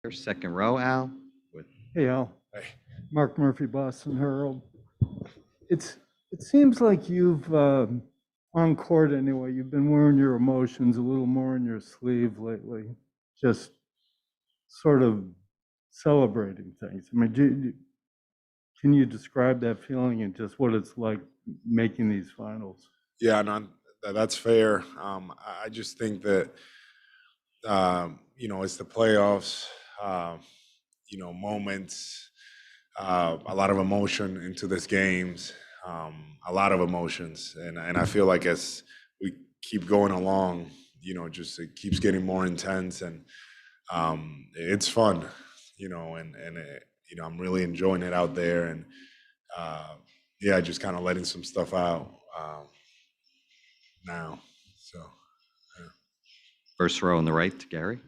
Here's second row, Al. With Hey, Al. Hey. Mark Murphy, Boston Herald. It seems like you've on court anyway. You've been wearing your emotions a little more in your sleeve lately, just sort of celebrating things. I mean, can you describe that feeling and just what it's like making these finals? Yeah, no, that's fair. I just think that it's the playoffs. Moments, a lot of emotion into this games, a lot of emotions, and I feel like as we keep going along, just it keeps getting more intense, and it's fun, I'm really enjoying it out there, and yeah, just kind of letting some stuff out now. So. Yeah. first row on the right to Gary.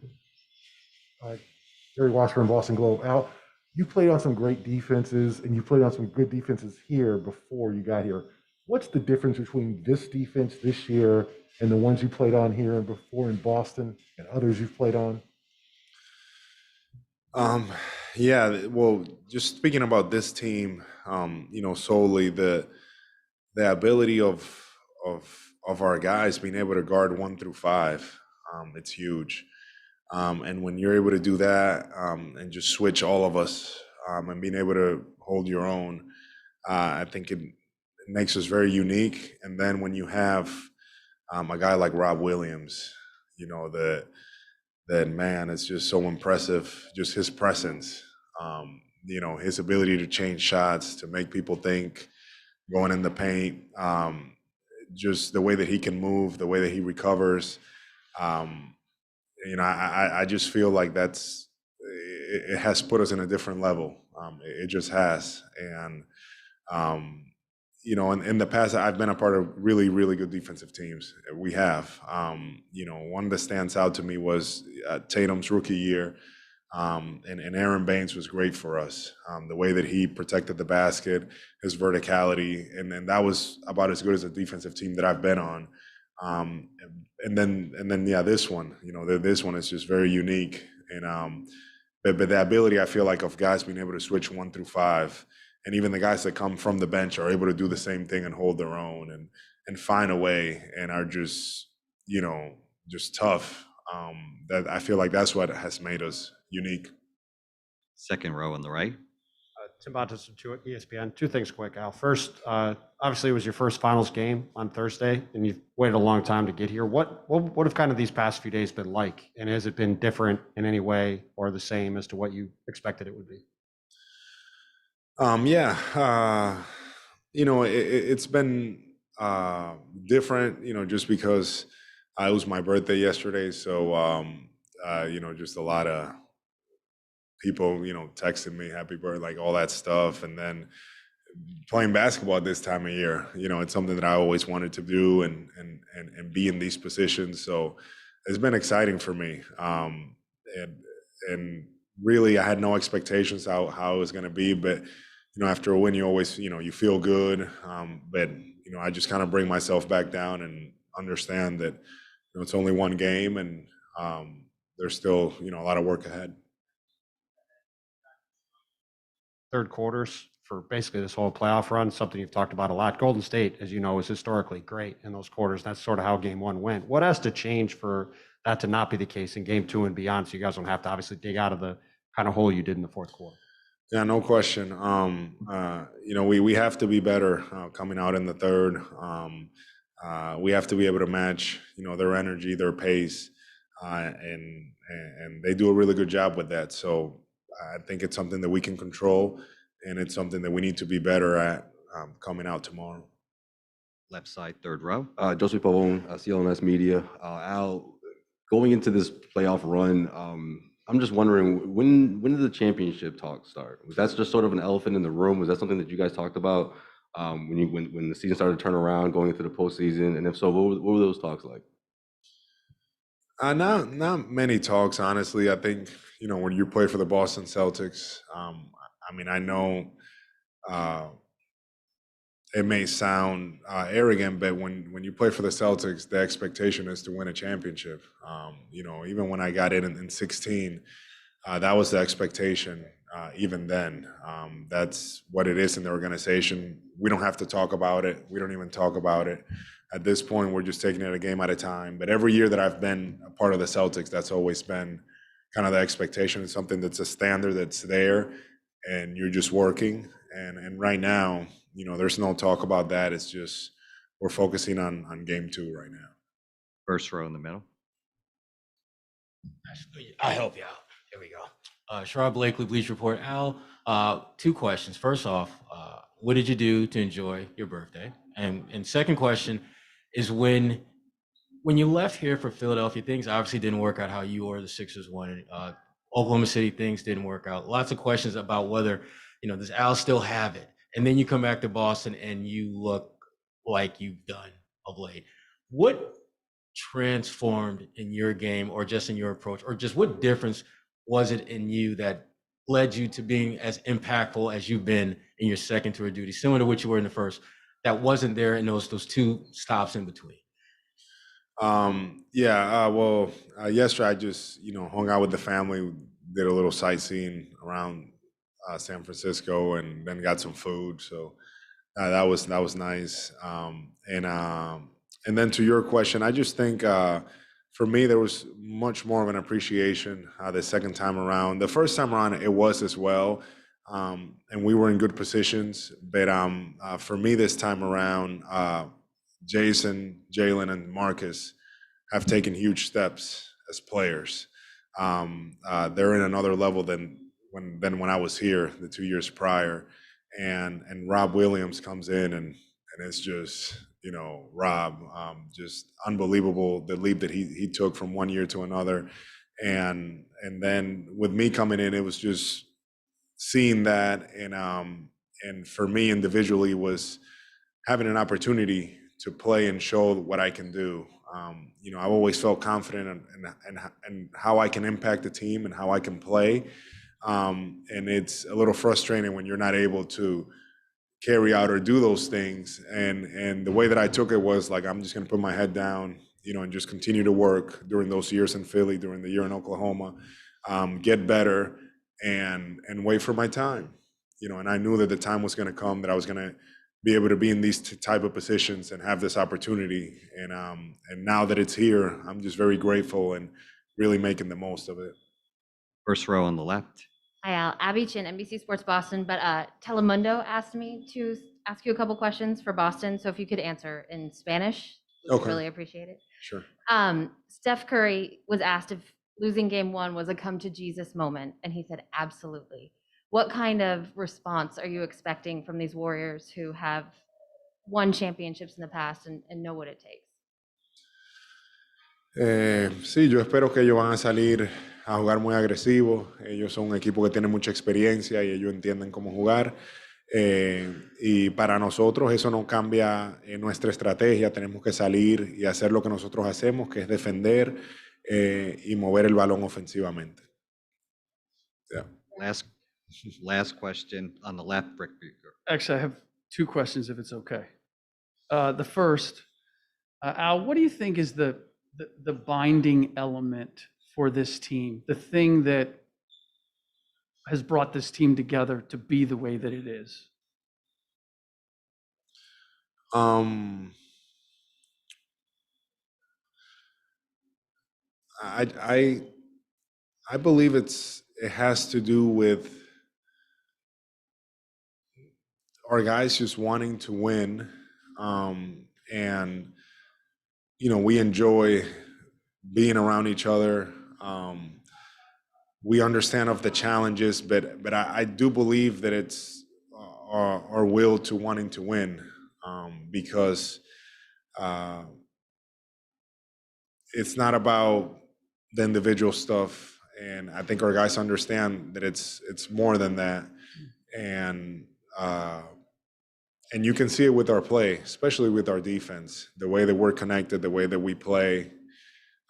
Gary Washburn, Boston Globe. Al, you played on some great defenses and you played on some good defenses here before you got here. What's the difference between this defense this year and the ones you played on here and before in Boston and others you've played on? Yeah, well, just speaking about this team, solely the ability of our guys being able to guard 1 through 5, it's huge. And when you're able to do that and just switch all of us and being able to hold your own, I think it makes us very unique. And then when you have a guy like Rob Williams, that man, it's just so impressive, just his presence, his ability to change shots, to make people think, going in the paint, just the way that he can move, the way that he recovers. I just feel like it has put us in a different level. It just has. And, in the past, I've been a part of really, really good defensive teams. We have. One that stands out to me was Tatum's rookie year. And Aaron Baines was great for us. The way that he protected the basket, his verticality, and that was about as good as a defensive team that I've been on. And then yeah, this one, this one is just very unique. And but the ability, I feel like, of guys being able to switch 1 through 5, and even the guys that come from the bench are able to do the same thing and hold their own and find a way and are just just tough. That I feel like that's what has made us unique. Second row on the right. Tim Bontis from ESPN. Two things quick, Al. First, obviously it was your first finals game on Thursday, and you've waited a long time to get here. What have kind of these past few days been like? And has it been different in any way or the same as to what you expected it would be? Yeah, it's been different, just because it was my birthday yesterday. So, just a lot of people, texting me happy birthday, like all that stuff. And then playing basketball at this time of year, it's something that I always wanted to do and be in these positions. So it's been exciting for me. And really, I had no expectations how it was going to be, but after a win, you always, you feel good. But I just kind of bring myself back down and understand that it's only one game, and there's still a lot of work ahead. Third quarters for basically this whole playoff run, something you've talked about a lot. Golden State, as you know, is historically great in those quarters. That's sort of how game one went. What has to change for that to not be the case in game two and beyond, so you guys don't have to obviously dig out of the kind of hole you did in the fourth quarter? Yeah, no question. We have to be better coming out in the third. We have to be able to match, their energy, their pace, and they do a really good job with that. So I think it's something that we can control, and it's something that we need to be better at coming out tomorrow. Left side, third row. Joseph Pavone, CLNS Media. Al, going into this playoff run, I'm just wondering, when did the championship talk start? Was that just sort of an elephant in the room? Was that something that you guys talked about when the season started to turn around, going into the postseason? And if so, what were those talks like? Not many talks, honestly. I think when you play for the Boston Celtics, I know it may sound arrogant, but when you play for the Celtics, the expectation is to win a championship. Even when I got in 16, That was the expectation even then. That's what it is in the organization. We don't have to talk about it. We don't even talk about it. At this point, we're just taking it a game at a time. But every year that I've been a part of the Celtics, that's always been kind of the expectation. It's something that's a standard that's there, and you're just working. And right now, there's no talk about that. It's just we're focusing on game 2 right now. First row in the middle. I help you out. Here we go. Sherrod Blakely, Bleacher Report. Al, 2 questions. First off, what did you do to enjoy your birthday? And second question is when you left here for Philadelphia, things obviously didn't work out how you or the Sixers wanted. Oklahoma City, things didn't work out. Lots of questions about whether, does Al still have it? And then you come back to Boston and you look like you've done of late. What transformed in your game or just in your approach, or just what difference was it in you that led you to being as impactful as you've been in your second tour of duty, similar to what you were in the first, that wasn't there in those 2 stops in between? Yesterday I just, hung out with the family, did a little sightseeing around San Francisco, and then got some food. So that was nice. And then to your question, I just think for me, there was much more of an appreciation the second time around. The first time around, it was as well. And we were in good positions. But for me this time around, Jason, Jalen, and Marcus have taken huge steps as players. They're in another level than when I was here the 2 years prior. And Rob Williams comes in, and it's just, Rob, just unbelievable, the leap that he took from one year to another. And then with me coming in, it was just seeing that, and for me individually was having an opportunity to play and show what I can do. I've always felt confident in how I can impact the team and how I can play. And it's a little frustrating when you're not able to carry out or do those things. And the way that I took it was like, I'm just going to put my head down, and just continue to work during those years in Philly, during the year in Oklahoma, get better and wait for my time. And I knew that the time was going to come, that I was going to be able to be in these type of positions and have this opportunity. And now that it's here, I'm just very grateful and really making the most of it. First row on the left. Hi, Al. Abby Chin, NBC Sports Boston. But Telemundo asked me to ask you a couple questions for Boston. So if you could answer in Spanish, we'd Okay. really appreciate it. Sure. Steph Curry was asked if losing game 1 was a come to Jesus moment, and he said, absolutely. What kind of response are you expecting from these Warriors who have won championships in the past and know what it takes? Sí, yo espero que ellos van a salir a jugar muy agresivos. Ellos son un equipo que tiene mucha experiencia y ellos entienden cómo jugar. Y para nosotros eso no cambia nuestra estrategia. Tenemos que salir y hacer lo que nosotros hacemos, que es defender y mover el balón ofensivamente. Yeah. Last question on the left, Brick Beaker. Actually, I have 2 questions, if it's okay. The first, Al, what do you think is the binding element for this team, the thing that has brought this team together to be the way that it is? I believe it has to do with our guys just wanting to win, and we enjoy being around each other. We understand of the challenges, but I do believe that it's our will to wanting to win, because it's not about the individual stuff, and I think our guys understand that it's more than that, and you can see it with our play, especially with our defense, the way that we're connected, the way that we play.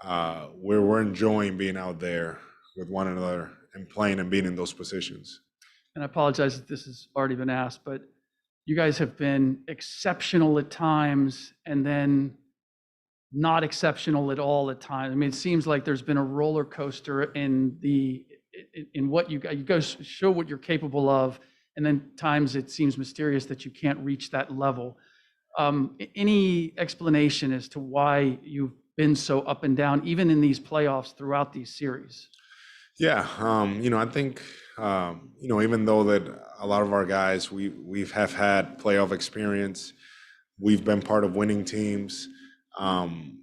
We're enjoying being out there with one another and playing and being in those positions. And I apologize if this has already been asked, but you guys have been exceptional at times and then not exceptional at all at times. I mean, it seems like there's been a roller coaster in the in what you guys show what you're capable of, and then times it seems mysterious that you can't reach that level. Any explanation as to why you've been so up and down, even in these playoffs throughout these series? Yeah, I think even though that a lot of our guys we've have had playoff experience, we've been part of winning teams, and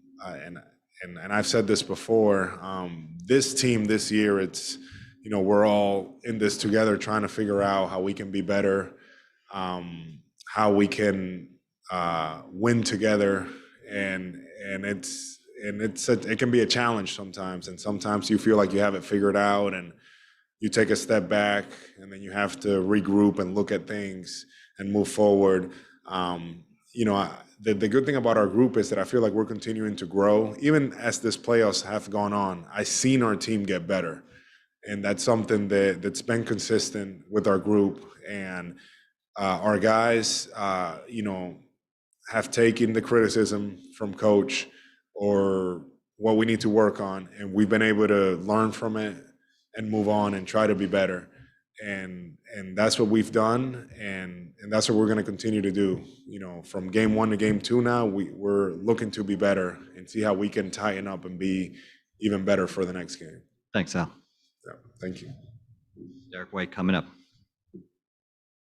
I've said this before. This team this year, it's we're all in this together, trying to figure out how we can be better, how we can win together, and it can be a challenge sometimes, and sometimes you feel like you have it figured out, and you take a step back, and then you have to regroup and look at things and move forward. The good thing about our group is that I feel like we're continuing to grow. Even as this playoffs have gone on, I've seen our team get better. And that's something that's been consistent with our group. And our guys, have taken the criticism from coach or what we need to work on. And we've been able to learn from it and move on and try to be better. And that's what we've done, and that's what we're going to continue to do. From game 1 to game 2 now, we're looking to be better and see how we can tighten up and be even better for the next game. Thanks, Al. Yeah, thank you. Derek White coming up.